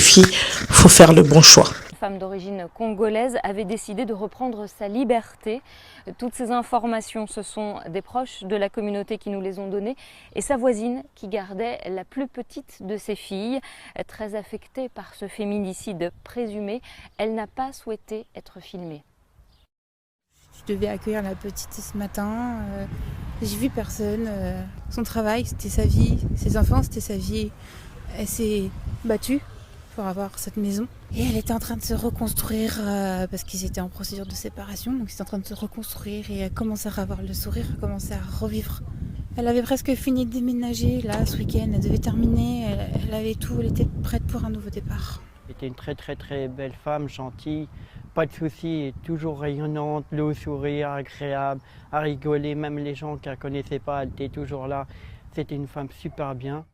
filles, il faut faire le bon choix. Une femme d'origine congolaise avait décidé de reprendre sa liberté. Toutes ces informations, ce sont des proches de la communauté qui nous les ont données et sa voisine qui gardait la plus petite de ses filles. Très affectée par ce féminicide présumé, elle n'a pas souhaité être filmée. Je devais accueillir la petite ce matin, j'ai vu personne, son travail c'était sa vie, ses enfants c'était sa vie, elle s'est battue pour avoir cette maison et elle était en train de se reconstruire parce qu'ils étaient en procédure de séparation, donc ils étaient en train de se reconstruire et elle commençait à avoir le sourire, elle commençait à revivre. Elle avait presque fini de déménager là ce week-end, elle devait terminer, elle avait tout, elle était prête pour un nouveau départ. C'était une très belle femme, gentille, pas de soucis, toujours rayonnante, le sourire, agréable, à rigoler, même les gens qu'elle ne connaissait pas, elle était toujours là. C'était une femme super bien.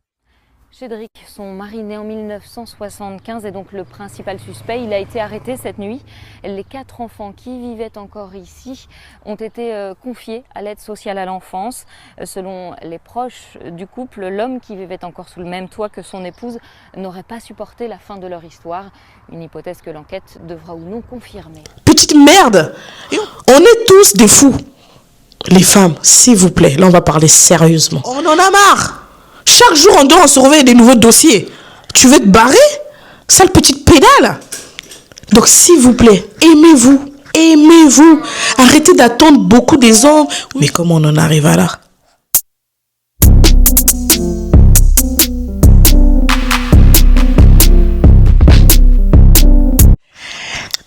Cédric, son mari né en 1975 est donc le principal suspect. Il a été arrêté cette nuit. Les 4 enfants qui vivaient encore ici ont été confiés à l'aide sociale à l'enfance. Selon les proches du couple, l'homme qui vivait encore sous le même toit que son épouse n'aurait pas supporté la fin de leur histoire. Une hypothèse que l'enquête devra ou non confirmer. Petite merde! On est tous des fous. Les femmes, s'il vous plaît, là on va parler sérieusement. On en a marre! Chaque jour, on doit surveiller des nouveaux dossiers. Tu veux te barrer? Sale petite pédale. Donc, s'il vous plaît, aimez-vous. Aimez-vous. Arrêtez d'attendre beaucoup des hommes. Mais comment on en arrive à là?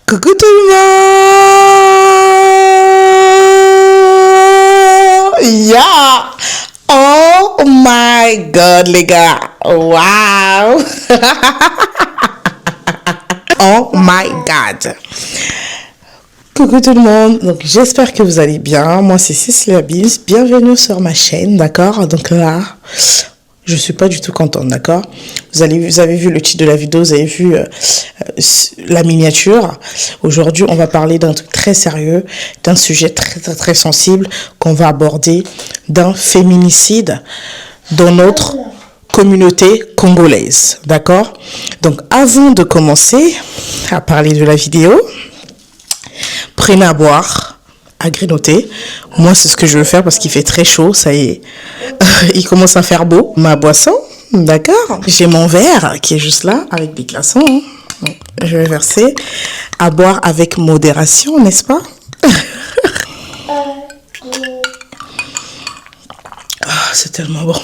Coucou tout le monde! Yeah! Oh my god, les gars. Wow. Oh my god. Coucou tout le monde. Donc, j'espère que vous allez bien. Moi, c'est Cécilia Bills. Bienvenue sur ma chaîne, d'accord? Donc là, je suis pas du tout contente, d'accord? Vous avez vu le titre de la vidéo, vous avez vu la miniature. Aujourd'hui, on va parler d'un truc très sérieux, d'un sujet très sensible qu'on va aborder, d'un féminicide dans notre communauté congolaise, d'accord? Donc, avant de commencer à parler de la vidéo, prenez à boire, à grignoter. Moi, c'est ce que je veux faire parce qu'il fait très chaud, ça y est. Il commence à faire beau. Ma boisson, d'accord? J'ai mon verre qui est juste là, avec des glaçons. Hein. Donc, je vais verser. À boire avec modération, n'est-ce pas? Ah, c'est tellement bon.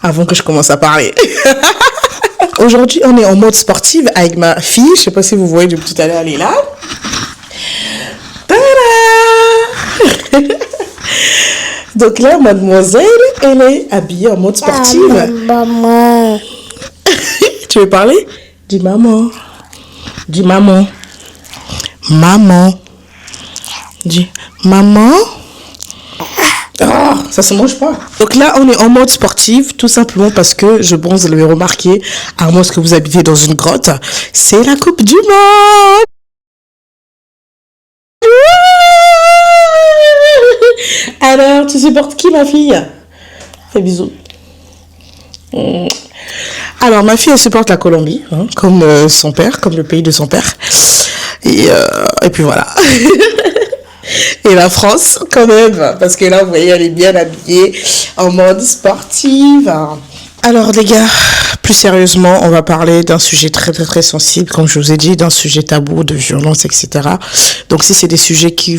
Avant que je commence à parler. Aujourd'hui, on est en mode sportive avec ma fille. Je sais pas si vous voyez depuis tout à l'heure, elle est là. Tada! Donc là, mademoiselle, elle est habillée en mode sportive. Maman. Tu veux parler? Dis maman. Dis maman. Maman. Dis maman. Oh, ça se mange pas. Donc là, on est en mode sportif, tout simplement parce que, je pense, vous l'avez remarqué, à moins que vous habitez dans une grotte, c'est la Coupe du Monde. Alors, tu supportes qui, ma fille? Fais bisous. Alors, ma fille, elle supporte la Colombie, hein, comme son père, comme le pays de son père. Et puis voilà. Et la France, quand même, parce que là, vous voyez, elle est bien habillée en mode sportive. Alors, les gars, plus sérieusement, on va parler d'un sujet très sensible, comme je vous ai dit, d'un sujet tabou, de violence, etc. Donc, si c'est des sujets que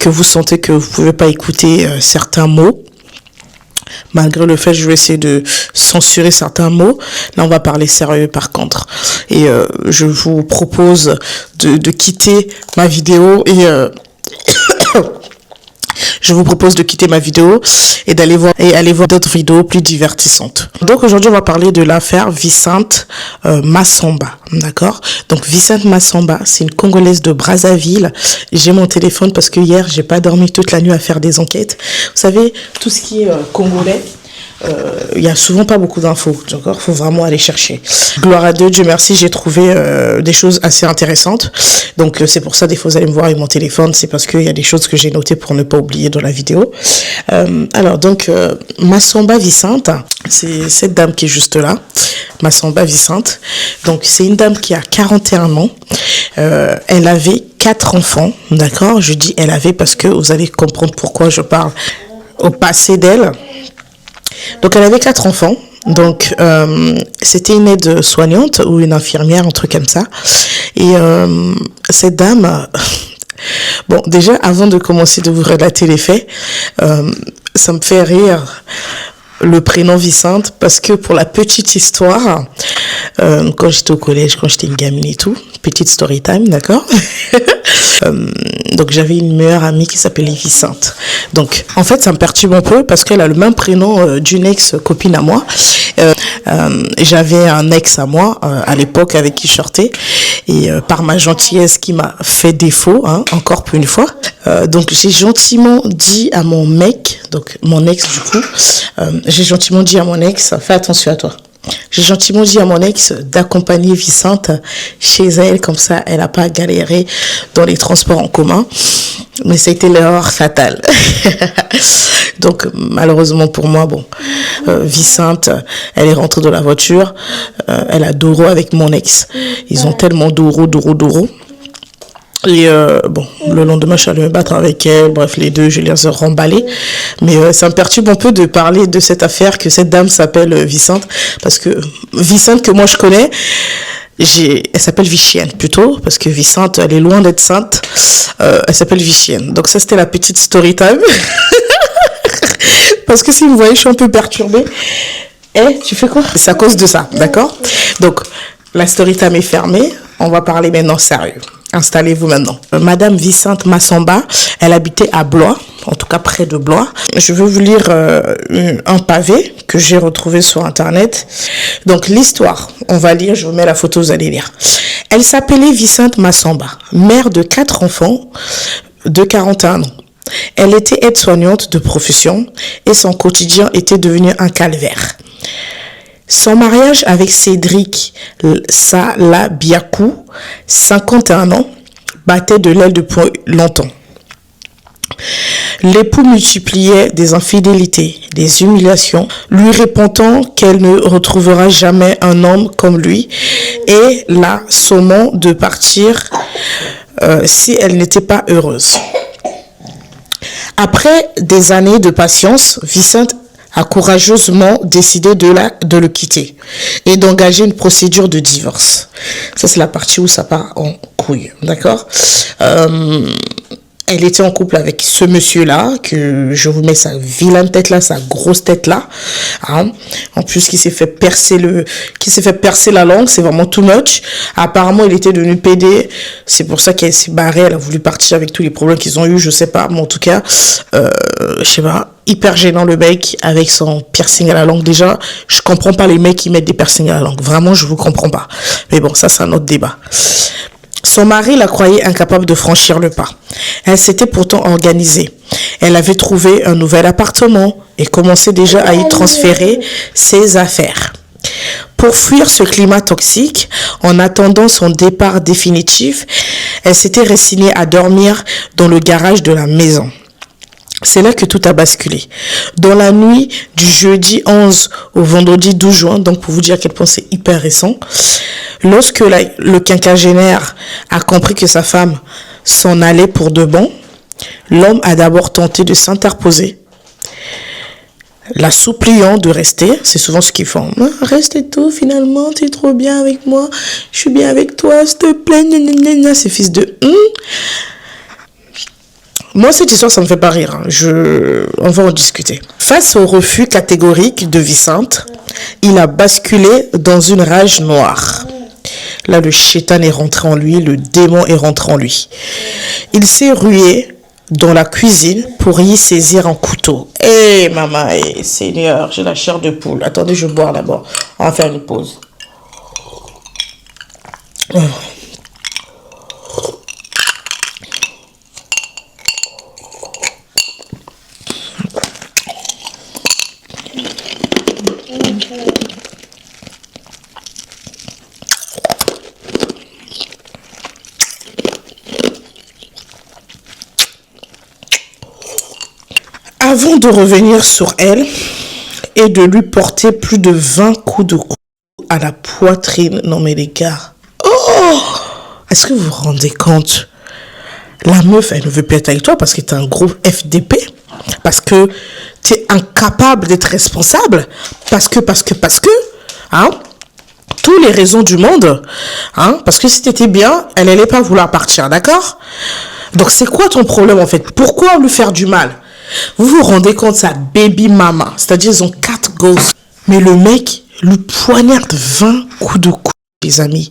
vous sentez que vous pouvez pas écouter certains mots, malgré le fait que je vais essayer de censurer certains mots, là on va parler sérieux par contre. Et je vous propose de quitter ma vidéo et je vous propose de quitter ma vidéo et aller voir d'autres vidéos plus divertissantes. Donc aujourd'hui on va parler de l'affaire Vicente Massamba, d'accord? Donc Vicente Massamba, c'est une Congolaise de Brazzaville. J'ai mon téléphone parce que hier j'ai pas dormi toute la nuit à faire des enquêtes. Vous savez, tout ce qui est congolais, il y a souvent pas beaucoup d'infos, d'accord? Faut vraiment aller chercher. Gloire à Dieu, Dieu merci, j'ai trouvé des choses assez intéressantes. Donc c'est pour ça des fois vous allez me voir avec mon téléphone, c'est parce qu'il y a des choses que j'ai notées pour ne pas oublier dans la vidéo. Alors donc Massamba Vicente, c'est cette dame qui est juste là, Massamba Vicente. Donc c'est une dame qui a 41 ans. Elle avait 4 enfants, d'accord? Je dis elle avait parce que vous allez comprendre pourquoi je parle au passé d'elle. Donc elle avait 4 enfants. Donc c'était une aide-soignante ou une infirmière, un truc comme ça. Et cette dame, bon déjà avant de commencer de vous relater les faits, ça me fait rire le prénom Vicente parce que pour la petite histoire, quand j'étais au collège, quand j'étais une gamine et tout, petite story time, d'accord? Donc j'avais une meilleure amie qui s'appelait Vicente. Donc en fait ça me perturbe un peu parce qu'elle a le même prénom d'une ex-copine à moi. J'avais un ex à moi à l'époque avec qui je sortais et par ma gentillesse qui m'a fait défaut, hein, encore pour une fois. Donc j'ai gentiment dit à mon mec, donc mon ex du coup, j'ai gentiment dit à mon ex, fais attention à toi. J'ai gentiment dit à mon ex d'accompagner Vicente chez elle, comme ça elle n'a pas à galérer dans les transports en commun. Mais ça a été l'erreur fatale. Donc malheureusement pour moi, bon, Vicente, elle est rentrée dans la voiture, elle a Doro avec mon ex. Ils ont tellement Doro. Et bon, le lendemain, je suis allée me battre avec elle. Bref, les deux, je les ai remballés. Mais ça me perturbe un peu de parler de cette affaire que cette dame s'appelle Vicente. Parce que Vicente, que moi je connais, elle s'appelle Vichienne plutôt. Parce que Vicente, elle est loin d'être sainte. Elle s'appelle Vichienne. Donc ça, c'était la petite story time. Parce que si vous voyez, je suis un peu perturbée. Tu fais quoi? C'est à cause de ça, d'accord? Donc, la story time est fermée. On va parler maintenant sérieux. Installez-vous maintenant. Madame Vicente Massamba, elle habitait à Blois, en tout cas près de Blois. Je vais vous lire un pavé que j'ai retrouvé sur Internet. Donc l'histoire, on va lire, je vous mets la photo, vous allez lire. Elle s'appelait Vicente Massamba, mère de 4 enfants de 41 ans. Elle était aide-soignante de profession et son quotidien était devenu un calvaire. Son mariage avec Cédric Salabiakou, 51 ans, battait de l'aile depuis longtemps. L'époux multipliait des infidélités, des humiliations, lui répondant qu'elle ne retrouvera jamais un homme comme lui et la sommant de partir si elle n'était pas heureuse. Après des années de patience, Vicente a courageusement décidé de le quitter et d'engager une procédure de divorce. Ça, c'est la partie où ça part en couille, d'accord? Elle était en couple avec ce monsieur-là, que je vous mets sa vilaine tête-là, sa grosse tête-là. Hein. En plus, qui s'est fait percer la langue, c'est vraiment too much. Apparemment, il était devenu PD. C'est pour ça qu'elle s'est barrée. Elle a voulu partir avec tous les problèmes qu'ils ont eu, je sais pas. Mais en tout cas, je sais pas, hyper gênant le mec avec son piercing à la langue. Déjà, je comprends pas les mecs qui mettent des piercings à la langue. Vraiment, je vous comprends pas. Mais bon, ça, c'est un autre débat. Son mari la croyait incapable de franchir le pas. Elle s'était pourtant organisée. Elle avait trouvé un nouvel appartement et commençait déjà à y transférer ses affaires. Pour fuir ce climat toxique, en attendant son départ définitif, elle s'était résignée à dormir dans le garage de la maison. C'est là que tout a basculé. Dans la nuit du jeudi 11 au vendredi 12 juin, donc pour vous dire à quel point c'est hyper récent, lorsque le quinquagénaire a compris que sa femme s'en allait pour de bon, l'homme a d'abord tenté de s'interposer, la suppliant de rester. C'est souvent ce qu'ils font. Reste et tout, finalement, tu es trop bien avec moi, je suis bien avec toi, s'il te plaît, ces fils de... Moi, cette histoire, ça me fait pas rire. On va en discuter. Face au refus catégorique de Vicente, il a basculé dans une rage noire. Là, le shaitan est rentré en lui, le démon est rentré en lui. Il s'est rué dans la cuisine pour y saisir un couteau. Maman, Seigneur, j'ai la chair de poule. Attendez, je vais boire d'abord. On va faire une pause. Avant de revenir sur elle et de lui porter plus de 20 coups de couteau à la poitrine. Non mais les gars, oh, est-ce que vous vous rendez compte? La meuf, elle ne veut plus être avec toi parce que t'es un gros FDP, parce que t'es incapable d'être responsable, parce que, hein, tous les raisons du monde, hein, parce que si t'étais bien, elle n'allait pas vouloir partir, d'accord? Donc c'est quoi ton problème en fait? Pourquoi lui faire du mal? Vous vous rendez compte, sa baby mama, c'est-à-dire ils ont 4 gosses, mais le mec lui poignarde 20 coups de couteau, les amis.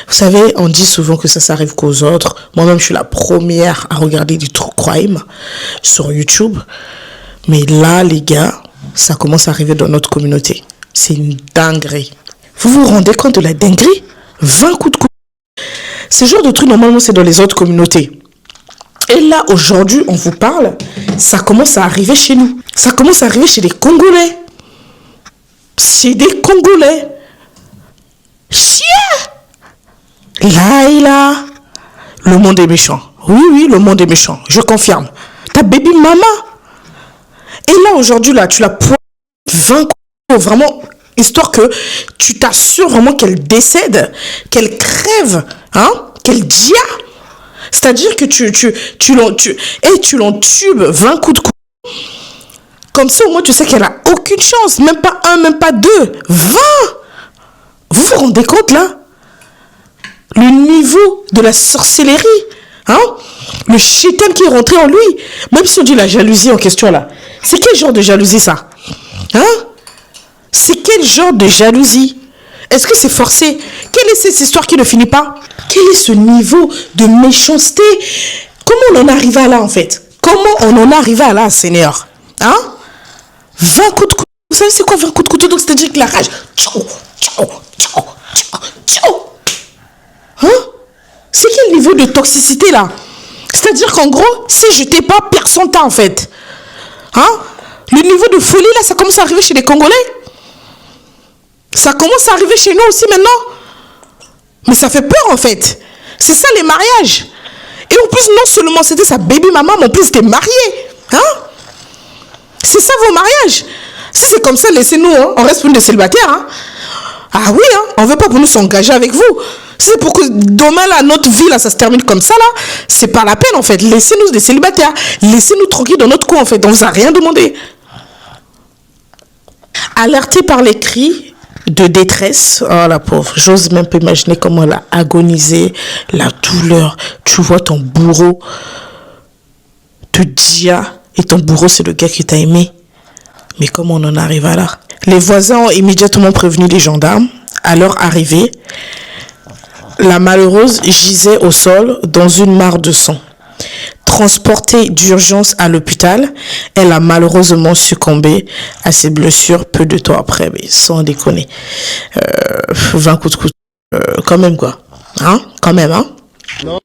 Vous savez, on dit souvent que ça s'arrive qu'aux autres. Moi-même, je suis la première à regarder du true crime sur YouTube. Mais là, les gars, ça commence à arriver dans notre communauté. C'est une dinguerie. Vous vous rendez compte de la dinguerie? 20 coups de couteau. Ce genre de truc, normalement, c'est dans les autres communautés. Et là, aujourd'hui, on vous parle, ça commence à arriver chez nous. Ça commence à arriver chez les Congolais. C'est des Congolais. Chien! Là, le monde est méchant. Oui, le monde est méchant. Je confirme. Ta baby mama. Et là, aujourd'hui, là, tu la poignes 20 coups, vraiment, histoire que tu t'assures vraiment qu'elle décède, qu'elle crève, hein, qu'elle dia. C'est-à-dire que tu l'entubes 20 coups de couteau. Comme ça, au moins, tu sais qu'elle a aucune chance. Même pas un, même pas deux. 20! Vous vous rendez compte, là? Le niveau de la sorcellerie. Hein? Le chétan qui est rentré en lui. Même si on dit la jalousie en question, là. C'est quel genre de jalousie, ça? Hein? C'est quel genre de jalousie? Est-ce que c'est forcé? Quelle est cette histoire qui ne finit pas? Quel est ce niveau de méchanceté? Comment on en arrive à là, en fait? Comment on en arrive à là, Seigneur? Hein? 20 coups de couteau. Vous savez c'est quoi 20 coups de couteau? Donc c'est-à-dire que la rage. Hein? C'est quel niveau de toxicité là? C'est-à-dire qu'en gros, si je t'ai pas, personne t'a en fait. Hein? Le niveau de folie là, ça commence à arriver chez les Congolais. Ça commence à arriver chez nous aussi maintenant. Mais ça fait peur en fait. C'est ça les mariages. Et en plus, non seulement c'était sa baby maman, mais en plus c'était marié. Hein? C'est ça vos mariages. Si c'est comme ça, laissez-nous, hein. On reste pour des célibataires. Hein. Ah oui, hein. On ne veut pas pour nous s'engager avec vous. Si c'est pour que demain, là, notre vie, là, ça se termine comme ça, là, c'est pas la peine, en fait. Laissez-nous des célibataires. Laissez-nous tranquilles dans notre coin, en fait. On ne vous a rien demandé. Alertée par les cris de détresse, oh la pauvre, j'ose même pas imaginer comment elle a agonisé, la douleur. Tu vois ton bourreau te dia. Et ton bourreau, c'est le gars qui t'a aimé. Mais comment on en arrive à là? Les voisins ont immédiatement prévenu les gendarmes. À leur arrivée, la malheureuse gisait au sol dans une mare de sang. Transportée d'urgence à l'hôpital, elle a malheureusement succombé à ses blessures peu de temps après. Mais sans déconner. 20 coups de couteau. Quand même, quoi. Hein? Quand même, hein? Non.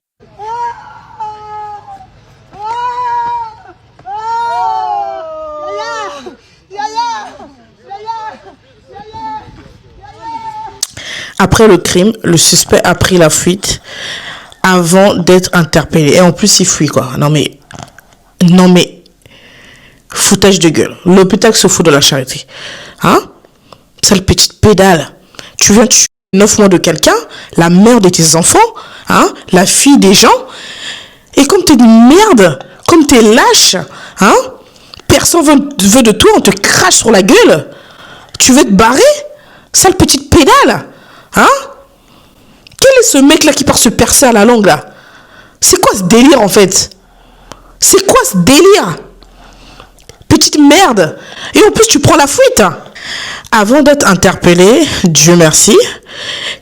Après le crime, le suspect a pris la fuite avant d'être interpellé. Et en plus, il fuit, quoi. Non, mais... Foutage de gueule. L'hôpital se fout de la charité. Hein? Sale petite pédale. Tu viens tuer 9 mois de quelqu'un, la mère de tes enfants, hein? La fille des gens. Et comme t'es une merde, comme t'es lâche, hein? Personne veut de toi, on te crache sur la gueule. Tu veux te barrer? Sale petite pédale. Hein? Quel est ce mec là qui part se percer à la langue là? C'est quoi ce délire en fait? C'est quoi ce délire? Petite merde. Et en plus tu prends la fuite. Avant d'être interpellé, Dieu merci,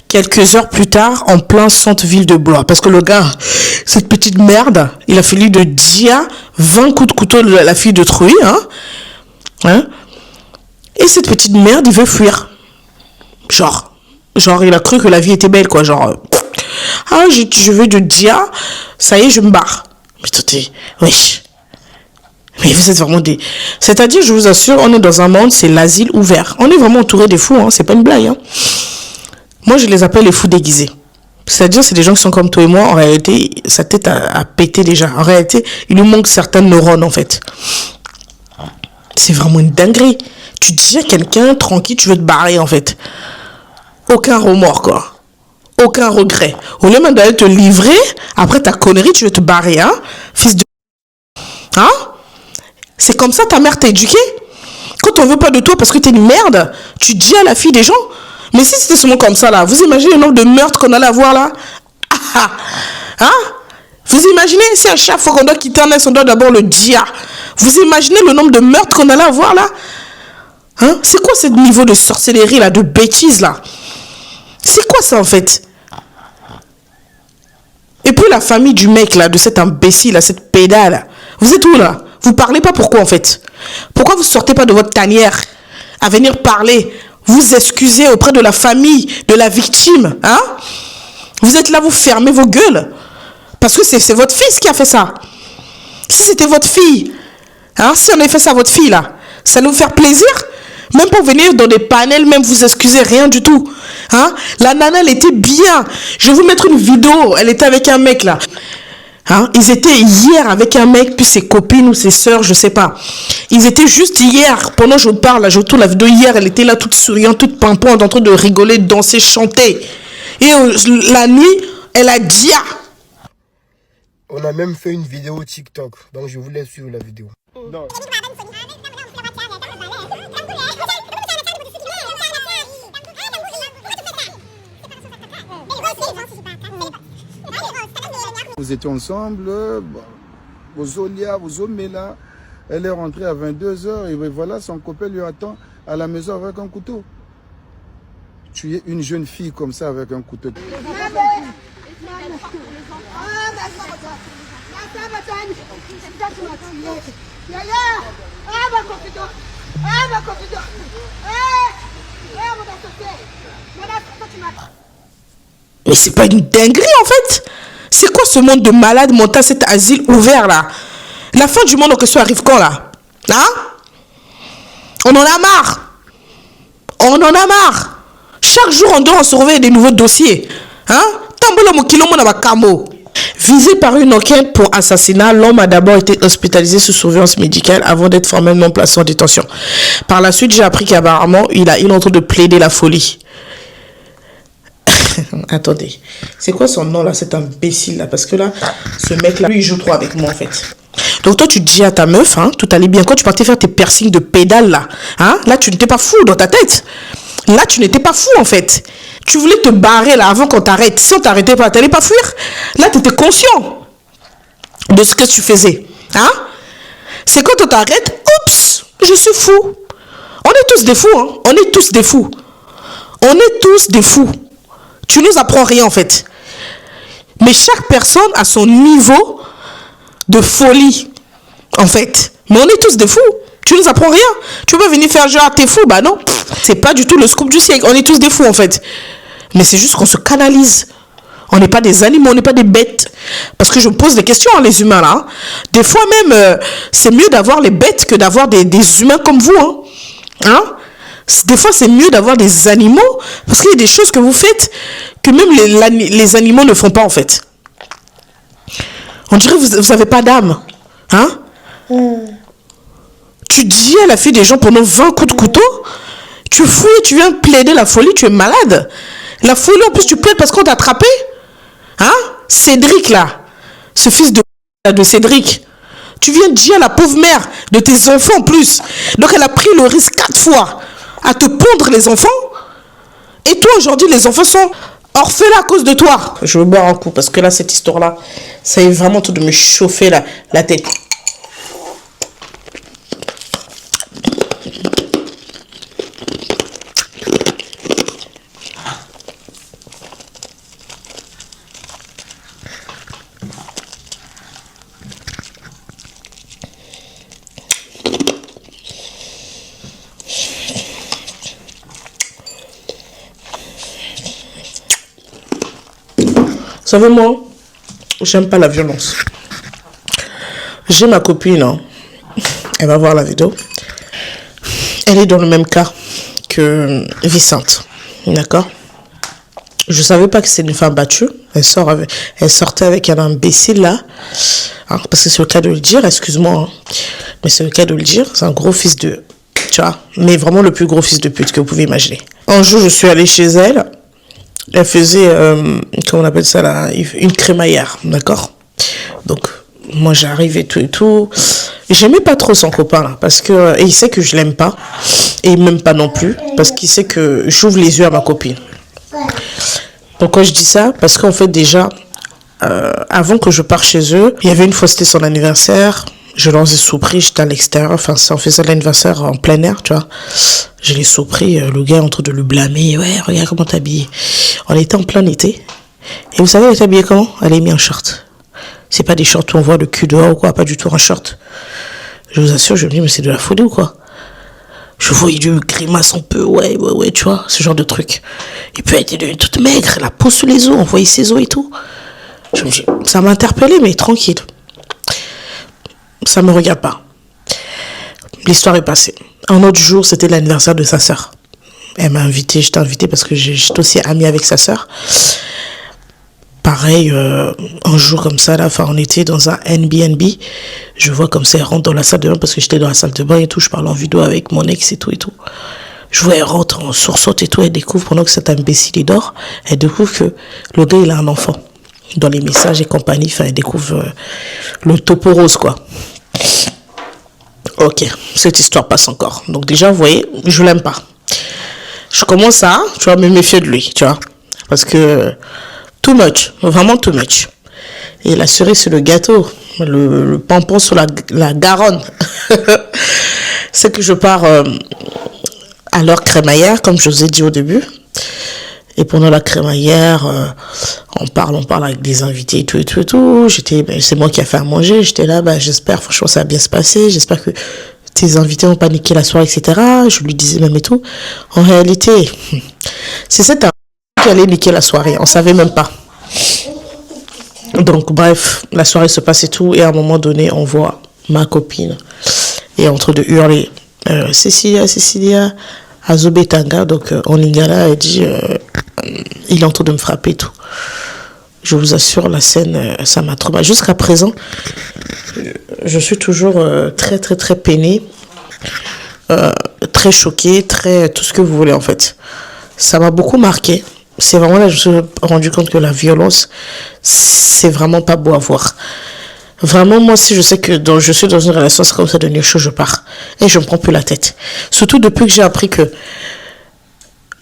quelques heures plus tard, en plein centre-ville de Blois, parce que le gars, cette petite merde, il a fallu de dia 20 coups de couteau de la fille de Trouy, hein? Et cette petite merde, il veut fuir. Genre, il a cru que la vie était belle, quoi. Genre, je veux de dia, ça y est, je me barre. Mais toi, wesh. Mais vous êtes vraiment des... C'est-à-dire, je vous assure, on est dans un monde, c'est l'asile ouvert. On est vraiment entouré des fous, hein. C'est pas une blague. Hein. Moi, je les appelle les fous déguisés. C'est-à-dire, c'est des gens qui sont comme toi et moi. En réalité, sa tête a pété déjà. En réalité, il lui manque certaines neurones, en fait. C'est vraiment une dinguerie. Tu dis à quelqu'un, tranquille, tu veux te barrer, en fait. Aucun remords, quoi. Aucun regret. Au lieu même d'aller te livrer, après ta connerie, tu veux te barrer, hein, fils de... Hein? C'est comme ça ta mère t'a éduqué? Quand on veut pas de toi parce que t'es une merde, tu dis à la fille des gens. Mais si c'était seulement comme ça, là, vous imaginez le nombre de meurtres qu'on allait avoir, là? Hein? Vous imaginez si à chaque fois qu'on doit quitter un ex, on doit d'abord le dire. Vous imaginez le nombre de meurtres qu'on allait avoir, là? Hein? C'est quoi ce niveau de sorcellerie, là, de bêtises, là? C'est quoi ça, en fait? Et puis la famille du mec, là, de cet imbécile, là, cette pédale, vous êtes où, là? Vous parlez pas pourquoi, en fait? Pourquoi vous sortez pas de votre tanière à venir parler, vous excuser auprès de la famille, de la victime, hein? Vous êtes là, vous fermez vos gueules. Parce que c'est votre fils qui a fait ça. Si c'était votre fille, hein, si on avait fait ça à votre fille, là, ça allait vous faire plaisir? Même pour venir dans des panels, même vous excuser, rien du tout. Hein? La nana, elle était bien. Je vais vous mettre une vidéo. Elle était avec un mec, là. Hein? Ils étaient hier avec un mec, puis ses copines ou ses sœurs, je sais pas. Ils étaient juste hier. Pendant que je parle, là, je tourne la vidéo hier. Elle était là, toute souriante, toute pimpante, en train de rigoler, danser, chanter. Et la nuit, elle a dit... On a même fait une vidéo TikTok. Donc, je vous laisse suivre la vidéo. Non. Vous étiez ensemble, vous Olia, vous Omela, elle est rentrée à 22h et voilà, son copain lui attend à la maison avec un couteau. Tu es une jeune fille comme ça avec un couteau. Mais c'est pas une dinguerie en fait. C'est quoi ce monde de malades mental, cet asile ouvert là? La fin du monde en question arrive quand là? Hein? On en a marre. On en a marre. Chaque jour on doit en surveiller des nouveaux dossiers. Hein? Visé par une enquête pour assassinat, l'homme a d'abord été hospitalisé sous surveillance médicale avant d'être formellement placé en détention. Par la suite, j'ai appris qu'apparemment, il est en train de plaider la folie. Attendez, c'est quoi son nom là, cet imbécile là? Parce que là, ce mec là, lui il joue trop avec moi en fait. Donc toi tu dis à ta meuf, hein, tout allait bien. Quand tu partais faire tes piercings de pédale là, hein, là tu n'étais pas fou dans ta tête. Là tu n'étais pas fou en fait. Tu voulais te barrer là avant qu'on t'arrête. Si on t'arrêtait pas, t'allais pas fuir. Là tu étais conscient de ce que tu faisais. Hein? C'est quand on t'arrête, oups, je suis fou. On est tous des fous, hein. On est tous des fous. On est tous des fous. Tu nous apprends rien en fait. Mais chaque personne a son niveau de folie en fait. Mais on est tous des fous. Tu nous apprends rien. Tu peux venir faire genre t'es fou. Bah non. C'est pas du tout le scoop du siècle. On est tous des fous en fait. Mais c'est juste qu'on se canalise. On n'est pas des animaux, on n'est pas des bêtes. Parce que je me pose des questions, hein, les humains là. Hein. Des fois même, c'est mieux d'avoir les bêtes que d'avoir des humains comme vous. Hein. Hein? Des fois, c'est mieux d'avoir des animaux parce qu'il y a des choses que vous faites que même les animaux ne font pas en fait. On dirait que vous n'avez pas d'âme. Hein? Tu dis à la fille des gens pendant 20 coups de couteau, tu fouilles, tu viens plaider la folie, tu es malade. La folie, en plus, tu plaides parce qu'on t'a attrapé. Hein? Cédric, là, ce fils de Cédric, tu viens dire à la pauvre mère de tes enfants en plus. Donc, elle a pris le risque 4 fois à te pondre les enfants. Et toi, aujourd'hui, les enfants sont orphelins à cause de toi. Je vais boire un coup parce que là, cette histoire-là, ça est vraiment tout de me chauffer la tête. Vous savez, moi, j'aime pas la violence. J'ai ma copine, hein. Elle va voir la vidéo. Elle est dans le même cas que Vicente. D'accord? Je savais pas que c'était une femme battue. Elle sortait avec un imbécile là. Hein, parce que c'est le cas de le dire, excuse-moi. Hein, mais c'est le cas de le dire. C'est un gros fils de... Tu vois? Mais vraiment le plus gros fils de pute que vous pouvez imaginer. Un jour, je suis allée chez elle. Elle faisait, comment on appelle ça là? Une crémaillère. D'accord? Donc, moi j'arrive et tout. J'aimais pas trop son copain là. Parce que... Et il sait que je l'aime pas. Et il m'aime pas non plus. Parce qu'il sait que j'ouvre les yeux à ma copine. Pourquoi je dis ça? Parce qu'en fait déjà, avant que je parte chez eux, il y avait une fois c'était son anniversaire, je leur ai surpris, j'étais à l'extérieur, enfin ça on faisait l'anniversaire en plein air, tu vois. Je l'ai surpris, le gars est en train de le blâmer, ouais regarde comment t'es habillé. On était en plein été, et vous savez elle est habillée comment? Elle est mis en short. C'est pas des shorts où on voit le cul dehors ou quoi, pas du tout en short. Je vous assure, je me dis mais c'est de la folie ou quoi? Je voyais du grimace un peu, ouais, tu vois, ce genre de truc. Et puis elle était devenue toute maigre, la peau sous les os, on voyait ses os et tout. Je me dis, ça m'a interpellé, mais tranquille. Ça me regarde pas. L'histoire est passée. Un autre jour, c'était l'anniversaire de sa sœur. Elle m'a invité, j'étais invitée parce que j'étais aussi amie avec sa sœur. Pareil, un jour comme ça, là, on était dans un Airbnb. Je vois comme ça, elle rentre dans la salle de bain parce que j'étais dans la salle de bain et tout. Je parle en vidéo avec mon ex et tout et tout. Je vois, elle rentre en sursaute et tout. Elle découvre, pendant que cet imbécile il dort, elle découvre que le gars, il a un enfant. Dans les messages et compagnie, elle découvre le topo rose, quoi. Ok, cette histoire passe encore. Donc déjà, vous voyez, je l'aime pas. Je commence à, tu vois, me méfier de lui, tu vois. Parce que... Too much, vraiment too much. Et la cerise sur le gâteau, le pompon sur la Garonne, c'est que je pars à leur crémaillère, comme je vous ai dit au début. Et pendant la crémaillère, on parle avec des invités et tout. C'est moi qui ai fait à manger. J'étais là, j'espère, franchement, ça va bien se passer. J'espère que tes invités n'ont pas niqué la soirée, etc. Je lui disais même et tout. En réalité, c'est cette qui allait niquer la soirée. On savait même pas. Donc, bref, la soirée se passe et tout. Et à un moment donné, on voit ma copine. Et en train de hurler, Cécilia, Azobetanga. Donc, en lingala, elle dit, il est en train de me frapper et tout. Je vous assure, la scène, ça m'a trop mal. Jusqu'à présent, je suis toujours très, très, très peinée. Très choquée, tout ce que vous voulez, en fait. Ça m'a beaucoup marqué. C'est vraiment là que je me suis rendu compte que la violence, c'est vraiment pas beau à voir. Vraiment, moi, si je sais que je suis dans une relation, c'est comme ça, de chaud, je pars. Et je me prends plus la tête. Surtout depuis que j'ai appris que...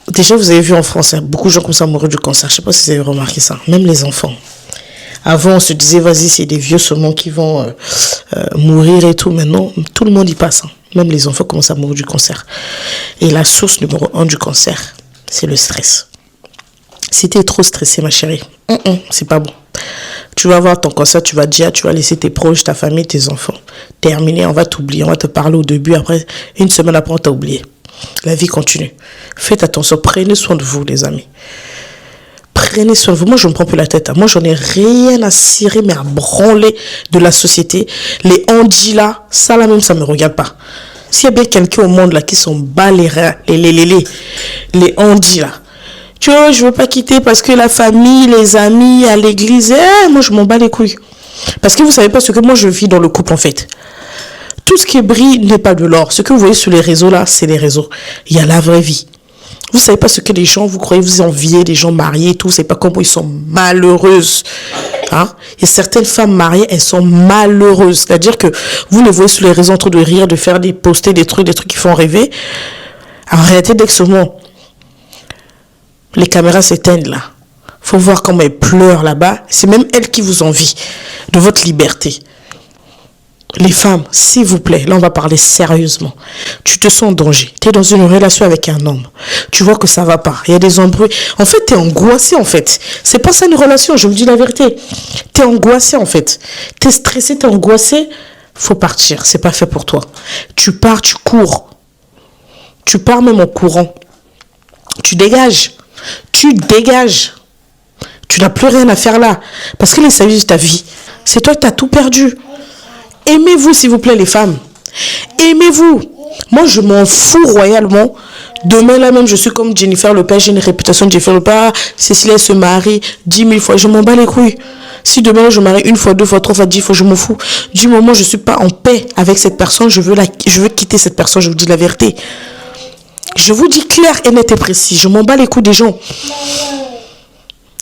Déjà, vous avez vu en France, beaucoup de gens comme ça mourent du cancer. Je sais pas si vous avez remarqué ça. Même les enfants. Avant, on se disait, vas-y, c'est des vieux seulement qui vont mourir et tout. Maintenant, tout le monde y passe. Hein. Même les enfants commencent à mourir du cancer. Et la source numéro 1 du cancer, c'est le stress. Si tu es trop stressé, ma chérie, c'est pas bon. Tu vas avoir ton cancer, tu vas dire, tu vas laisser tes proches, ta famille, tes enfants. Terminé, on va t'oublier, on va te parler au début, après, une semaine après, on t'a oublié. La vie continue. Faites attention, prenez soin de vous, les amis. Prenez soin de vous. Moi, je ne me prends plus la tête. Moi, j'en ai rien à cirer, mais à branler de la société. Les handis là, ça là même, ça me regarde pas. S'il y a bien quelqu'un au monde là qui sont bas les handis là. Tu vois, je veux pas quitter parce que la famille, les amis, à l'église, moi je m'en bats les couilles. Parce que vous savez pas ce que moi je vis dans le couple en fait. Tout ce qui brille n'est pas de l'or. Ce que vous voyez sur les réseaux là, c'est les réseaux. Il y a la vraie vie. Vous savez pas ce que les gens, vous croyez, vous enviez des gens mariés et tout, c'est pas comment ils sont malheureuses. Hein? Et certaines femmes mariées, elles sont malheureuses. C'est-à-dire que vous les voyez sur les réseaux en train de rire, de faire poster des trucs qui font rêver. En réalité, dès que ce moment, les caméras s'éteignent là. Faut voir comment elles pleurent là-bas. C'est même elles qui vous envient de votre liberté. Les femmes, s'il vous plaît, là on va parler sérieusement. Tu te sens en danger. Tu es dans une relation avec un homme. Tu vois que ça va pas. Il y a des embrouilles. En fait, tu es angoissé en fait. C'est pas ça une relation, je vous dis la vérité. Tu es angoissé en fait. Tu es stressé, tu es angoissé. Faut partir. C'est pas fait pour toi. Tu pars, tu cours. Tu pars même en courant. Tu dégages. Tu dégages. Tu n'as plus rien à faire là. Parce que les services de ta vie, c'est toi qui as tout perdu. Aimez-vous, s'il vous plaît, les femmes. Aimez-vous. Moi, je m'en fous royalement. Demain, là même, je suis comme Jennifer Lopez. J'ai une réputation de Jennifer Lopez. Ah, Cécilia se marie 10 000 fois. Je m'en bats les couilles. Si demain, je marie une fois, deux fois, trois fois, 10 fois, je m'en fous. Du moment où je ne suis pas en paix avec cette personne, je veux quitter cette personne. Je vous dis la vérité. Je vous dis clair et net et précis. Je m'en bats les couilles des gens.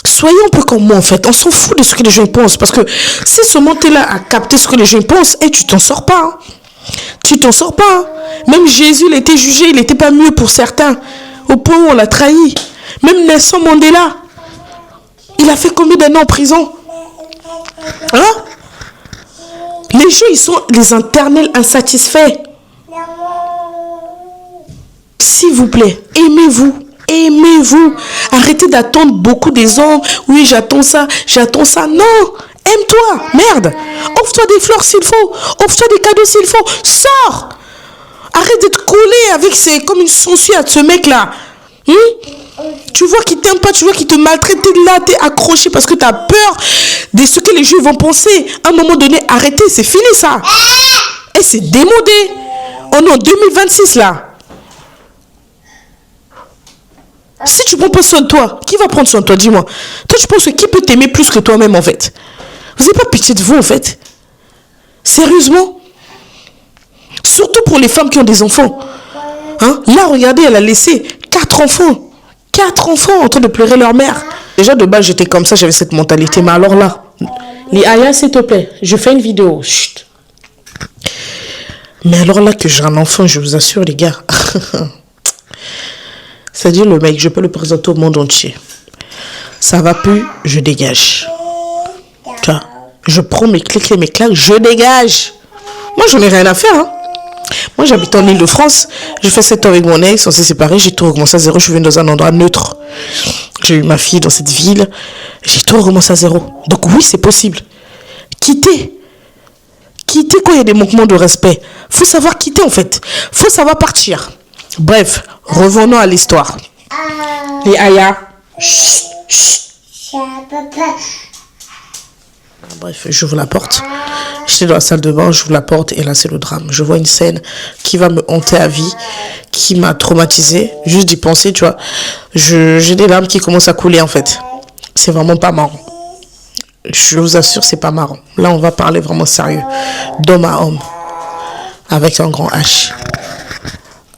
Soyez un peu comme moi, en fait. On s'en fout de ce que les gens pensent. Parce que si seulement tu es là à capter ce que les gens pensent, tu t'en sors pas. Hein. Tu t'en sors pas. Hein. Même Jésus, il a été jugé. Il n'était pas mieux pour certains. Au point où on l'a trahi. Même Nelson Mandela. Il a fait combien d'années en prison? Hein? Les gens, ils sont les éternels insatisfaits. S'il vous plaît, aimez-vous. Aimez-vous. Arrêtez d'attendre beaucoup des hommes. Oui, j'attends ça. Non. Aime-toi. Merde. Offre-toi des fleurs s'il faut. Offre-toi des cadeaux s'il faut. Sors. Arrête d'être collé avec comme une sangsue à ce mec-là. Tu vois qu'il t'aime pas, tu vois qu'il te maltraite, t'es là, t'es accroché parce que t'as peur de ce que les gens vont penser. À un moment donné, arrêtez, c'est fini ça. Et c'est démodé. On est en 2026 là. Si tu prends pas soin de toi, qui va prendre soin de toi, dis-moi. Toi, tu penses que qui peut t'aimer plus que toi-même, en fait? Vous n'avez pas pitié de vous, en fait? Sérieusement? Surtout pour les femmes qui ont des enfants. Hein? Là, regardez, elle a laissé 4 enfants. 4 enfants en train de pleurer leur mère. Déjà, de base, j'étais comme ça, j'avais cette mentalité. Mais alors là, les Aya, s'il te plaît, je fais une vidéo. Chut. Mais alors là, que j'ai un enfant, je vous assure, les gars... C'est-à-dire le mec, je peux le présenter au monde entier. Ça va plus, je dégage. Je prends mes clics et mes claques, je dégage. Moi, j'en ai rien à faire. Hein. Moi, j'habite en Île-de-France. J'ai fait 7 ans avec mon ex, on s'est séparés. J'ai tout recommencé à zéro. Je suis venue dans un endroit neutre. J'ai eu ma fille dans cette ville. J'ai tout recommencé à zéro. Donc oui, c'est possible. Quitter. Quitter quand il y a des manquements de respect. Faut savoir quitter en fait. Faut savoir partir. Bref, revenons à l'histoire. Les Aya. Bref, j'ouvre la porte. J'étais dans la salle de bain, j'ouvre la porte et là c'est le drame. Je vois une scène qui va me hanter à vie, qui m'a traumatisée. Juste d'y penser, tu vois. J'ai des larmes qui commencent à couler en fait. C'est vraiment pas marrant. Je vous assure, c'est pas marrant. Là, on va parler vraiment sérieux. D'homme à homme. Avec un grand H.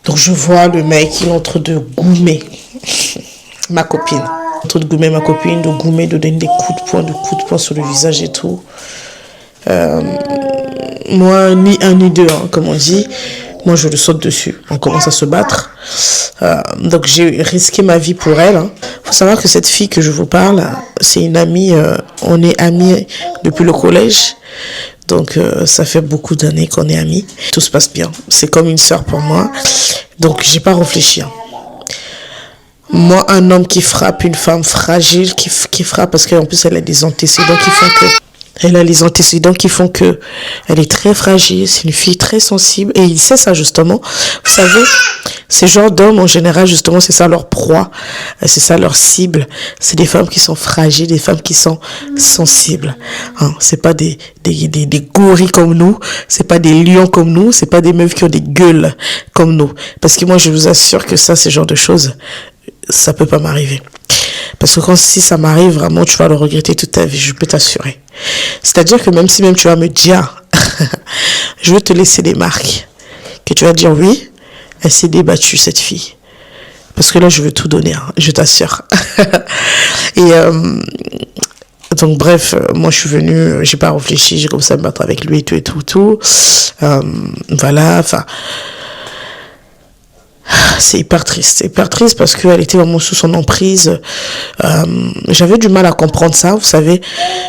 Donc je vois le mec, il est en train de goumer ma copine. En train de goumer ma copine, de donner des coups de poing sur le visage et tout. Moi, ni un ni deux, hein, comme on dit. Moi, je le saute dessus. On commence à se battre. Donc j'ai risqué ma vie pour elle. Hein. Faut savoir que cette fille que je vous parle, c'est une amie. On est amis depuis le collège. Donc ça fait beaucoup d'années qu'on est amis. Tout se passe bien. C'est comme une sœur pour moi. Donc j'ai pas réfléchi. Hein. Moi, un homme qui frappe une femme fragile, qui frappe parce qu'en plus elle a des antécédents qui font que... Elle a les antécédents qui font que elle est très fragile, c'est une fille très sensible et il sait ça justement. Vous savez, ces genres d'hommes en général justement c'est ça leur proie, c'est ça leur cible. C'est des femmes qui sont fragiles, des femmes qui sont sensibles. Hein, c'est pas des gorilles comme nous, c'est pas des lions comme nous, c'est pas des meufs qui ont des gueules comme nous. Parce que moi je vous assure que ça, ces genres de choses, ça peut pas m'arriver. Parce que si ça m'arrive, vraiment, tu vas le regretter toute ta vie, je peux t'assurer. C'est-à-dire que même si tu vas me dire, je vais te laisser des marques, que tu vas dire oui, elle s'est débattue, cette fille. Parce que là, je veux tout donner, hein, je t'assure. Et donc, bref, moi, je suis venue, j'ai pas réfléchi, j'ai commencé à me battre avec lui et tout. Voilà, enfin... C'est hyper triste parce qu'elle était vraiment sous son emprise. J'avais du mal à comprendre ça, vous savez.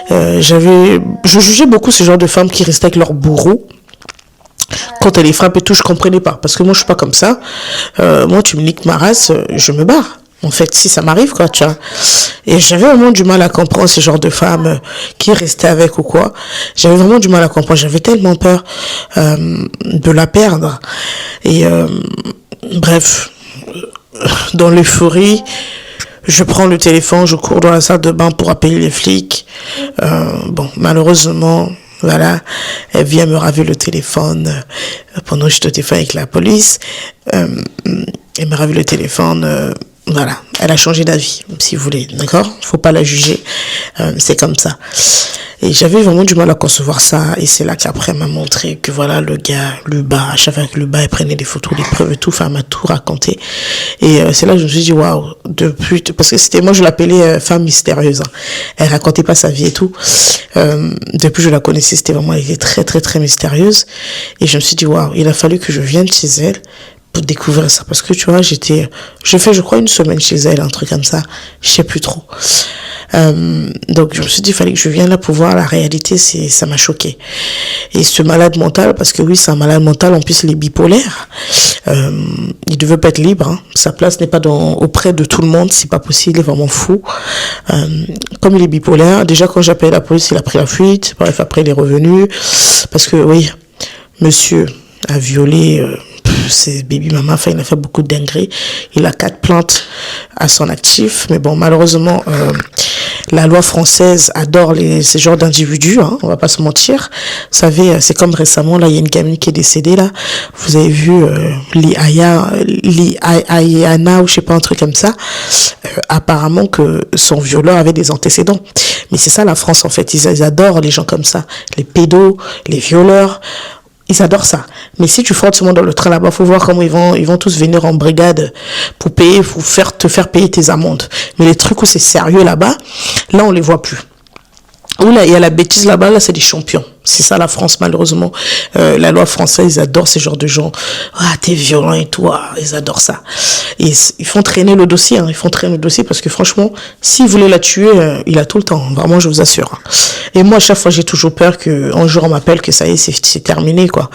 Je jugeais beaucoup ce genre de femmes qui restaient avec leur bourreau. Quand elle les frappe et tout, je comprenais pas. Parce que moi, je suis pas comme ça. Moi, tu me niques ma race, je me barre. En fait, si ça m'arrive, quoi, tu vois. Et j'avais vraiment du mal à comprendre ce genre de femmes qui restaient avec ou quoi. J'avais vraiment du mal à comprendre. J'avais tellement peur de la perdre. Et... bref, dans l'euphorie, je prends le téléphone, je cours dans la salle de bain pour appeler les flics. Bon, malheureusement, Voilà, elle vient me raver le téléphone pendant que je te téléphone avec la police. Elle me ravé le téléphone. Voilà, elle a changé d'avis, si vous voulez, d'accord? Faut pas la juger, c'est comme ça. Et j'avais vraiment du mal à concevoir ça, et c'est là qu'après elle m'a montré que voilà, le gars, Luba, à chaque fois que Luba, elle prenait des photos, des preuves et tout, enfin, elle m'a tout raconté. Et c'est là que je me suis dit, waouh, parce que c'était, moi je l'appelais femme mystérieuse, hein. Elle racontait pas sa vie et tout. Depuis que je la connaissais, c'était vraiment, elle était très, très, très mystérieuse. Et je me suis dit, waouh, il a fallu que je vienne chez elle pour découvrir ça, parce que tu vois, je fais, je crois, une semaine chez elle, un truc comme ça, je sais plus trop. Donc je me suis dit, il fallait que je vienne là pour voir la réalité, ça m'a choqué. Et ce malade mental, parce que oui, c'est un malade mental, en plus il est bipolaire, il devait pas être libre, hein. Sa place n'est pas auprès de tout le monde, c'est pas possible, il est vraiment fou. Comme il est bipolaire, déjà quand j'appelais la police, il a pris la fuite, bref, après il est revenu, parce que oui, monsieur a violé c'est baby mama, enfin il a fait beaucoup de dingueries, il a 4 plaintes à son actif, mais bon, malheureusement la loi française adore ces genres d'individus, hein, on va pas se mentir. Vous savez, c'est comme récemment, là, il y a une gamine qui est décédée, là, vous avez vu Liana, ou je sais pas, un truc comme ça, apparemment que son violeur avait des antécédents. Mais c'est ça la France, en fait, ils adorent les gens comme ça, les pédos, les violeurs. Ils adorent ça. Mais si tu frottes seulement dans le train là-bas, faut voir comment ils vont tous venir en brigade pour payer, pour te faire payer tes amendes. Mais les trucs où c'est sérieux là-bas, là, on les voit plus. Où là, il y a la bêtise là-bas, là, c'est des champions. C'est ça la France, malheureusement. La loi française, ils adorent ces genres de gens. Ah, t'es violent et tout. Ah, ils adorent ça. Et ils font traîner le dossier, hein. Ils font traîner le dossier parce que franchement, s'ils voulaient la tuer, il a tout le temps. Vraiment, je vous assure. Et moi, à chaque fois, j'ai toujours peur qu'un jour on m'appelle que ça y est, c'est terminé, quoi.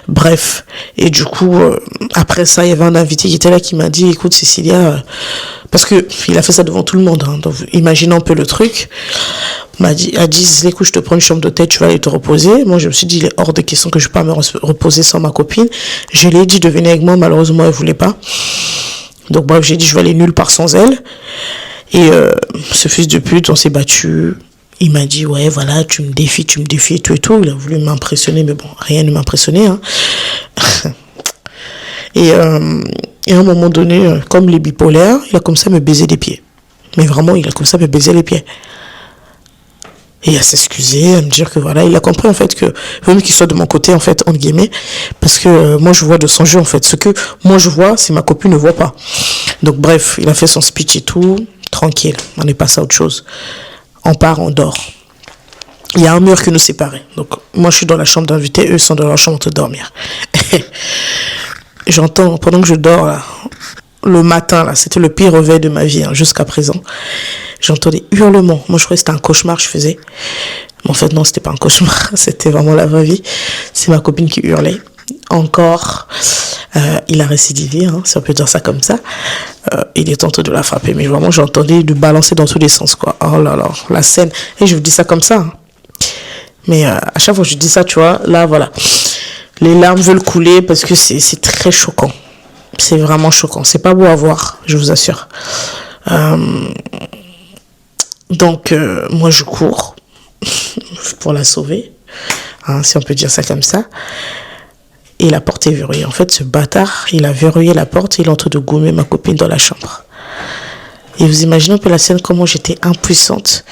Bref. Et du coup, après ça, il y avait un invité qui était là qui m'a dit, écoute, Cécilia, parce que il a fait ça devant tout le monde, hein. Donc, imaginez un peu le truc. A dit, écoute, je te prends une chambre d'hôtel, tu vas aller te reposer. Moi, je me suis dit, il est hors de question que je ne peux pas me reposer sans ma copine. Je lui ai dit de venir avec moi, malheureusement, elle ne voulait pas. Donc, bref, j'ai dit, je vais aller nulle part sans elle. Et ce fils de pute, on s'est battu. Il m'a dit, ouais, voilà, tu me défies et tout et tout. Il a voulu m'impressionner, mais bon, rien ne m'impressionnait, hein. Et à un moment donné, comme les bipolaires, il a comme ça me baiser les pieds. Mais vraiment, il a comme ça me baiser les pieds. Et à s'excuser, à me dire que voilà, il a compris en fait que vaut mieux qu'il soit de mon côté en fait, entre guillemets, parce que moi je vois de son jeu en fait. Ce que moi je vois, c'est ma copine ne voit pas. Donc bref, il a fait son speech et tout, tranquille, on est passé à autre chose. On part, on dort. Il y a un mur qui nous séparait. Donc moi je suis dans la chambre d'invité, eux sont dans leur chambre en train de dormir. J'entends, pendant que je dors là, le matin là, c'était le pire réveil de ma vie, hein, jusqu'à présent. J'entends des hurlements. Moi, je croyais que c'était un cauchemar que je faisais. Mais en fait, non, c'était pas un cauchemar. C'était vraiment la vraie vie. C'est ma copine qui hurlait. Encore, il a récidivé, hein, si on peut dire ça comme ça. Il est tenté de la frapper. Mais vraiment, j'entendais de balancer dans tous les sens, quoi. Oh là là, la scène. Et je vous dis ça comme ça. Hein. Mais à chaque fois que je dis ça, tu vois, là, voilà. Les larmes veulent couler parce que c'est très choquant. C'est vraiment choquant. C'est pas beau à voir, je vous assure. Donc, moi, je cours pour la sauver, hein, si on peut dire ça comme ça. Et la porte est verrouillée. En fait, ce bâtard, il a verrouillé la porte et il est en train de gommer ma copine dans la chambre. Et vous imaginez un peu la scène, comment j'étais impuissante.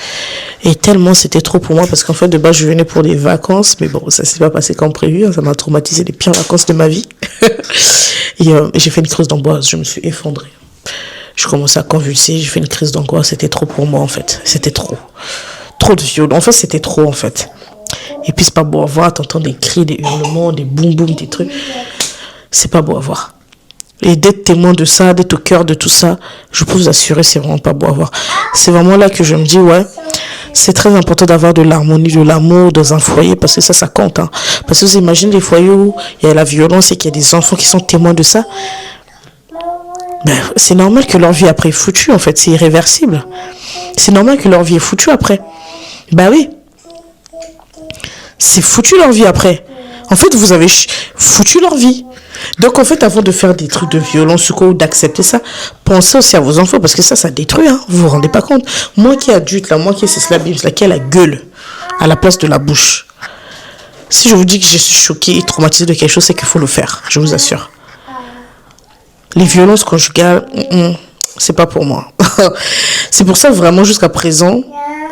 Et tellement c'était trop pour moi, parce qu'en fait, de base, je venais pour des vacances. Mais bon, ça s'est pas passé comme prévu. Hein, ça m'a traumatisé les pires vacances de ma vie. Et j'ai fait une crise d'angoisse. Je me suis effondrée. Je commençais à convulser, j'ai fait une crise d'angoisse, c'était trop pour moi en fait, c'était trop. Trop de violence, en fait c'était trop en fait. Et puis c'est pas beau à voir, t'entends des cris, des hurlements, des boum boum, des trucs. C'est pas beau à voir. Et d'être témoin de ça, d'être au cœur de tout ça, je peux vous assurer, c'est vraiment pas beau à voir. C'est vraiment là que je me dis, ouais, c'est très important d'avoir de l'harmonie, de l'amour dans un foyer, parce que ça compte. Hein. Parce que vous imaginez les foyers où il y a la violence et qu'il y a des enfants qui sont témoins de ça. Ben, c'est normal que leur vie après est foutue, en fait, c'est irréversible. C'est normal que leur vie est foutue après. Ben oui. C'est foutu leur vie après. En fait, vous avez foutu leur vie. Donc, en fait, avant de faire des trucs de violence ou d'accepter ça, pensez aussi à vos enfants, parce que ça détruit, hein. Vous vous rendez pas compte. Moi qui est adulte, là, moi qui est Cécilia Bims, là, qui a la gueule à la place de la bouche. Si je vous dis que je suis choquée et traumatisée de quelque chose, c'est qu'il faut le faire, je vous assure. Les violences conjugales, c'est pas pour moi. C'est pour ça vraiment jusqu'à présent,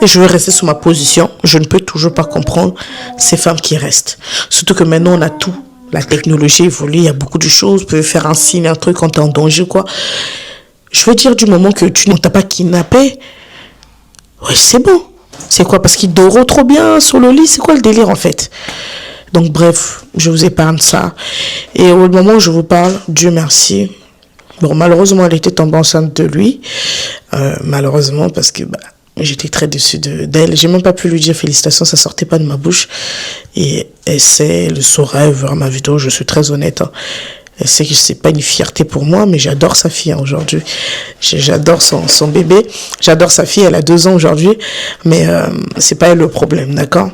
et je vais rester sur ma position, je ne peux toujours pas comprendre ces femmes qui restent. Surtout que maintenant on a tout. La technologie évolue, il y a beaucoup de choses, vous pouvez faire un signe, un truc quand tu es en danger, quoi. Je veux dire, du moment que tu ne t'as pas kidnappé, ouais, c'est bon. C'est quoi? Parce qu'il dort trop bien sur le lit? C'est quoi le délire en fait? Donc bref, je vous épargne ça. Et au moment où je vous parle, Dieu merci. Bon, malheureusement, elle était tombée enceinte de lui. Malheureusement, parce que j'étais très déçue d'elle. J'ai même pas pu lui dire félicitations, ça sortait pas de ma bouche. Et elle sait, elle saurait voir ma vidéo, je suis très honnête. Hein. Elle sait que c'est pas une fierté pour moi, mais j'adore sa fille aujourd'hui. J'adore son bébé. J'adore sa fille, elle a 2 ans aujourd'hui. Mais c'est pas elle le problème, d'accord?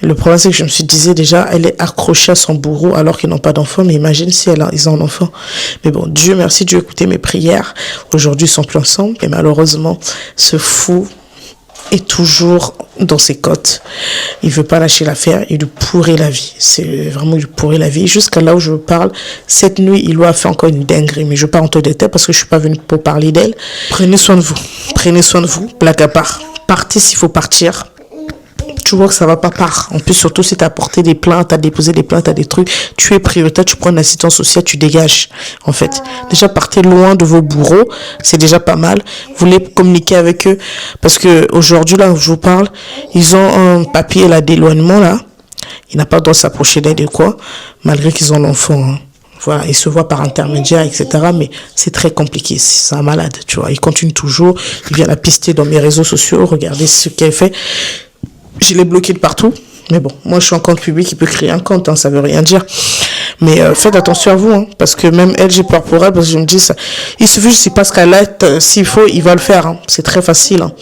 Le problème, c'est que je me suis dit déjà, elle est accrochée à son bourreau alors qu'ils n'ont pas d'enfant. Mais imagine si ils ont un enfant. Mais bon, Dieu merci, Dieu écoutait mes prières. Aujourd'hui, ils sont plus ensemble. Et malheureusement, ce fou est toujours dans ses côtes. Il veut pas lâcher l'affaire. Il lui pourrit la vie. C'est vraiment, il lui pourrit la vie. Jusqu'à là où je parle, cette nuit, il lui a fait encore une dinguerie. Mais je ne vais pas rentrer dans les détails parce que je suis pas venue pour parler d'elle. Prenez soin de vous. Prenez soin de vous. Blague à part. Partez s'il faut partir. Tu vois que ça va pas part. En plus, surtout si tu as porté des plaintes, tu as déposé des plaintes, tu as des trucs, tu es prioritaire, tu prends une assistance sociale, tu dégages, en fait. Déjà, partez loin de vos bourreaux, c'est déjà pas mal. Vous voulez communiquer avec eux, parce que aujourd'hui, là où je vous parle, ils ont un papier, là, d'éloignement, là. Il n'a pas le droit de s'approcher d'elle et quoi, malgré qu'ils ont l'enfant, hein. Voilà, ils se voient par intermédiaire, etc. Mais c'est très compliqué, c'est un malade, tu vois. Il continue toujours, il vient la pister dans mes réseaux sociaux, regardez ce qu'elle fait. Je l'ai bloqué de partout. Mais bon, moi, je suis en compte public, il peut créer un compte, hein, ça veut rien dire. Mais faites attention à vous, hein, parce que même elle, j'ai peur pour elle, parce que je me dis, ça, il suffit juste, il passe qu'à l'aide, s'il faut, il va le faire. Hein, c'est très facile. Hein.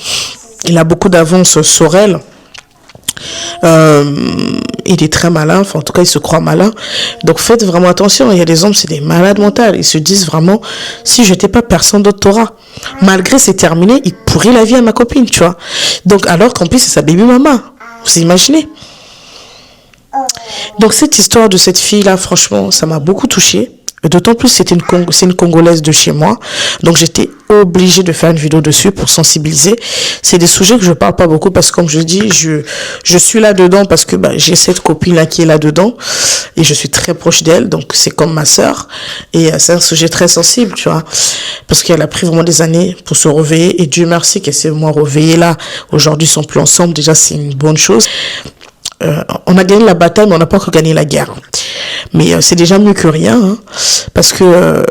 Il a beaucoup d'avance sur elle. Il est très malin, enfin en tout cas il se croit malin, donc faites vraiment attention. Il y a des hommes, c'est des malades mentales, ils se disent vraiment, si j'étais pas, personne d'autre t'aura, malgré c'est terminé, il pourrit la vie à ma copine, tu vois. Donc alors qu'en plus c'est sa baby maman, vous imaginez. Donc cette histoire de cette fille là, franchement ça m'a beaucoup touchée. D'autant plus c'est une Congolaise de chez moi. Donc j'étais obligée de faire une vidéo dessus pour sensibiliser. C'est des sujets que je parle pas beaucoup parce que comme je dis, je suis là-dedans parce que j'ai cette copine-là qui est là-dedans. Et je suis très proche d'elle. Donc c'est comme ma sœur. Et c'est un sujet très sensible, tu vois. Parce qu'elle a pris vraiment des années pour se réveiller. Et Dieu merci qu'elle s'est moins réveillée là. Aujourd'hui ils sont plus ensemble. Déjà c'est une bonne chose. On a gagné la bataille mais on n'a pas encore gagné la guerre. Mais c'est déjà mieux que rien, hein, parce que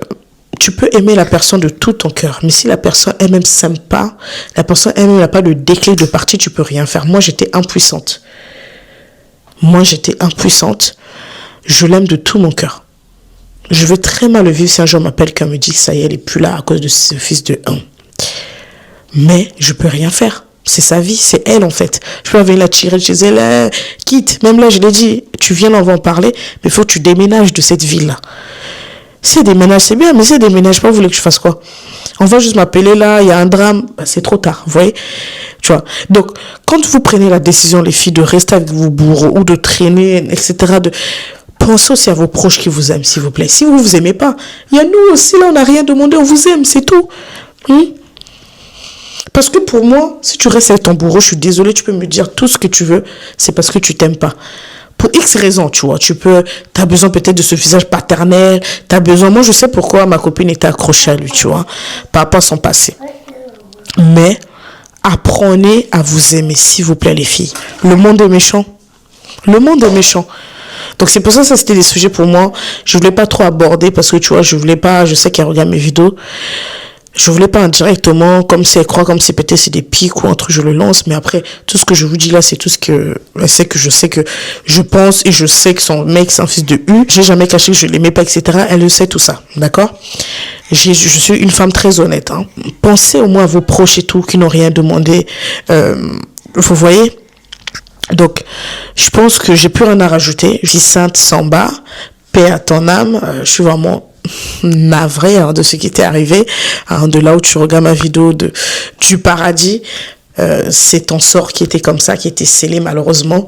tu peux aimer la personne de tout ton cœur, mais si la personne elle-même s'aime pas, la personne elle-même n'a pas le déclic de partir, tu peux rien faire. Moi, j'étais impuissante. Je l'aime de tout mon cœur. Je vais très mal le vivre si un jour m'appelle qu'elle me dit que ça y est, elle est plus là à cause de ce fils de 1. Mais je peux rien faire. C'est sa vie, c'est elle en fait. Je peux venir la tirer de chez elle, quitte. Même là, je l'ai dit, tu viens, on va en parler, mais il faut que tu déménages de cette ville-là. Si elle déménage, c'est bien, mais si elle déménage pas, vous voulez que je fasse quoi? On va juste m'appeler là, il y a un drame, c'est trop tard, vous voyez? Tu vois. Donc, quand vous prenez la décision, les filles, de rester avec vos bourreaux ou de traîner, etc., pensez aussi à vos proches qui vous aiment, s'il vous plaît. Si vous vous aimez pas, il y a nous aussi, là, on n'a rien demandé, on vous aime, c'est tout. Parce que pour moi, si tu restes avec ton bourreau, je suis désolée, tu peux me dire tout ce que tu veux, c'est parce que tu t'aimes pas. Pour X raisons, tu vois, t'as besoin peut-être de ce visage paternel, moi je sais pourquoi ma copine était accrochée à lui, tu vois, par rapport à son passé. Mais, apprenez à vous aimer, s'il vous plaît les filles. Le monde est méchant. Donc c'est pour ça que ça c'était des sujets pour moi, je voulais pas trop aborder parce que tu vois, je sais qu'elle regarde mes vidéos. Je voulais pas indirectement, comme si elle croit, comme si peut-être c'est des pics ou un truc, je le lance. Mais après, tout ce que je vous dis là, c'est tout ce que elle sait que je pense et je sais que son mec, c'est un fils de U. J'ai jamais caché que je l'aimais pas, etc. Elle le sait tout ça, d'accord? Je suis une femme très honnête, hein. Pensez au moins à vos proches et tout, qui n'ont rien demandé. Vous voyez? Donc, je pense que j'ai plus rien à rajouter. Je dis Sainte Samba, paix à ton âme. Je suis vraiment navré de ce qui t'est arrivé, de là où tu regardes ma vidéo du paradis. C'est ton sort qui était comme ça, qui était scellé malheureusement.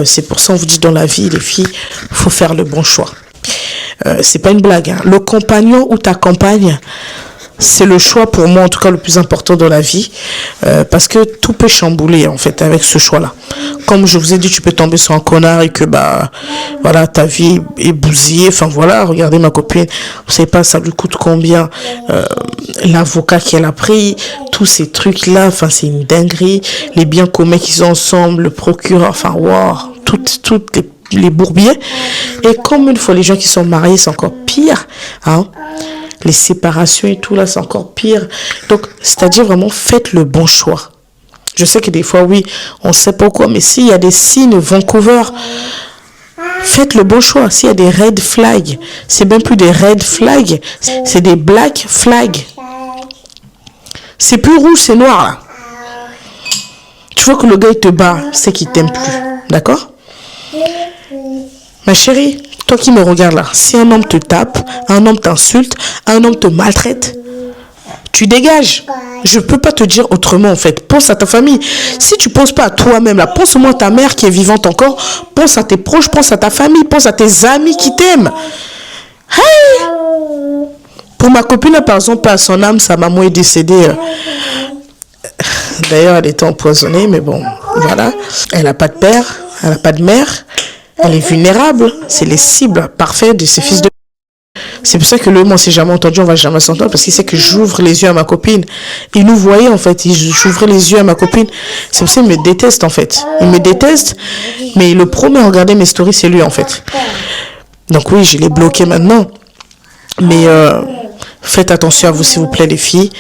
C'est pour ça on vous dit dans la vie, les filles, faut faire le bon choix. C'est pas une blague, hein. Le compagnon ou ta compagne, c'est le choix pour moi en tout cas le plus important dans la vie, parce que tout peut chambouler en fait avec ce choix là. Comme je vous ai dit, tu peux tomber sur un connard et que voilà, ta vie est bousillée. Enfin voilà, regardez ma copine, vous savez pas ça lui coûte combien, l'avocat qu'elle a pris, tous ces trucs là, enfin c'est une dinguerie, les biens communs qu'ils ont ensemble, le procureur, enfin wow, toutes les bourbiers. Et comme une fois les gens qui sont mariés, c'est encore pire, hein. Les séparations et tout là, c'est encore pire. Donc, c'est-à-dire vraiment, faites le bon choix. Je sais que des fois, oui, on ne sait pas quoi, mais s'il y a des signes Vancouver, faites le bon choix. S'il y a des red flags, c'est même plus des red flags, c'est des black flags. C'est plus rouge, c'est noir là. Tu vois que le gars il te bat, c'est qu'il t'aime plus. D'accord? Ma chérie, toi qui me regardes là, si un homme te tape, un homme t'insulte, un homme te maltraite, tu dégages. Je peux pas te dire autrement en fait. Pense à ta famille. Si tu penses pas à toi-même là, pense au moins à ta mère qui est vivante encore. Pense à tes proches, pense à ta famille, pense à tes amis qui t'aiment. Hey! Pour ma copine là, par exemple, à son âme, sa maman est décédée. D'ailleurs, elle était empoisonnée, mais bon, voilà. Elle n'a pas de père, elle n'a pas de mère. Elle est vulnérable. C'est les cibles parfaites de ces fils de... C'est pour ça que moi, on s'est jamais entendu, on va jamais s'entendre, parce qu'il sait que j'ouvre les yeux à ma copine. Il nous voyait, en fait. J'ouvrais les yeux à ma copine. C'est pour ça qu'il me déteste, en fait. Il me déteste, mais le premier à regarder mes stories, c'est lui, en fait. Donc oui, je l'ai bloqué maintenant. Mais faites attention à vous, s'il vous plaît, les filles.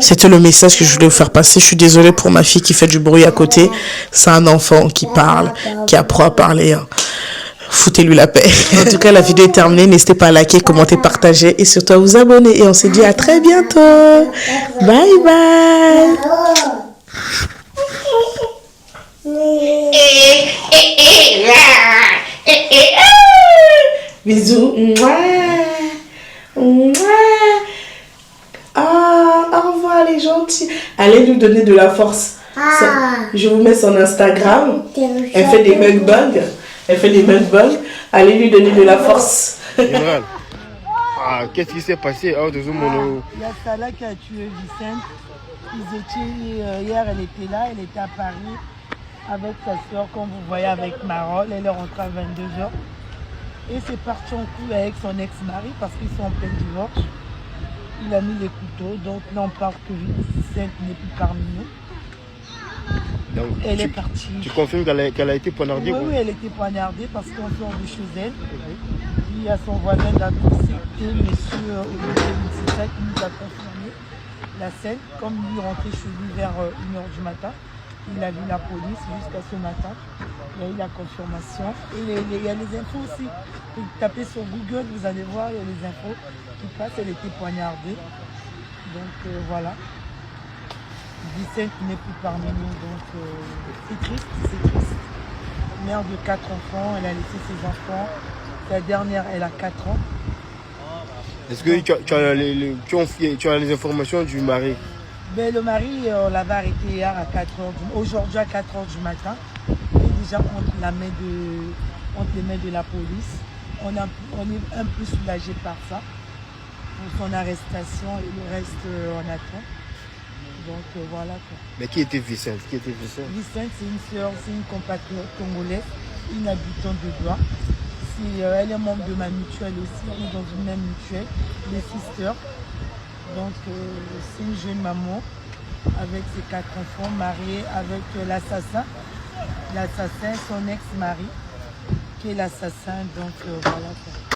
C'était le message que je voulais vous faire passer. Je suis désolée pour ma fille qui fait du bruit à côté. C'est un enfant qui parle, qui apprend à parler. Foutez-lui la paix. En tout cas, la vidéo est terminée. N'hésitez pas à liker, commenter, partager et surtout à vous abonner. Et on se dit à très bientôt. Bye bye. Bisous. Au revoir les gentils. Allez lui donner de la force. Je vous mets son Instagram. Elle fait des mukbangs. Allez lui donner de la force. Général, qu'est-ce qui s'est passé? Il y a Salah qui a tué Vicente. Ils étaient, hier, elle était là, elle était à Paris avec sa soeur, comme vous voyez, avec Marole. Elle est rentrée à 22h. Et c'est parti en couple avec son ex-mari parce qu'ils sont en plein divorce. Il a mis les couteaux, donc là on parle que Vicente n'est plus parmi nous. Donc, elle est partie. Tu confirmes qu'elle a été poignardée? Oui, elle a été poignardée parce qu'on sort de chez elle. Il y a son voisin d'après, c'était monsieur Olivier Mitsisa qui nous a confirmé la scène. Comme lui rentrait chez lui vers 1h du matin, il a vu la police jusqu'à ce matin. Il y a eu la confirmation. Et il y a les infos aussi. Vous tapez sur Google, vous allez voir, il y a les infos qui passent. Elle était poignardée. Donc voilà. Vicente n'est plus parmi nous, donc c'est triste, c'est triste. Mère de 4 enfants, elle a laissé ses enfants. La dernière, elle a 4 ans. Est-ce que tu as les informations du mari? Ben, le mari, on l'avait arrêté hier à 4h, aujourd'hui à 4h du matin. Il est déjà entre les mains de la police. On est un peu soulagé par ça, pour son arrestation et le reste, on attend. Donc voilà quoi. Mais qui était Vicente? Vicente, c'est une sœur, c'est une compatriote congolaise, une habitante de Blois. Elle est membre de ma mutuelle aussi, on est dans une même mutuelle, les sisters. Donc c'est une jeune maman avec ses 4 enfants, mariée avec l'assassin, son ex-mari, qui est l'assassin. Donc voilà quoi.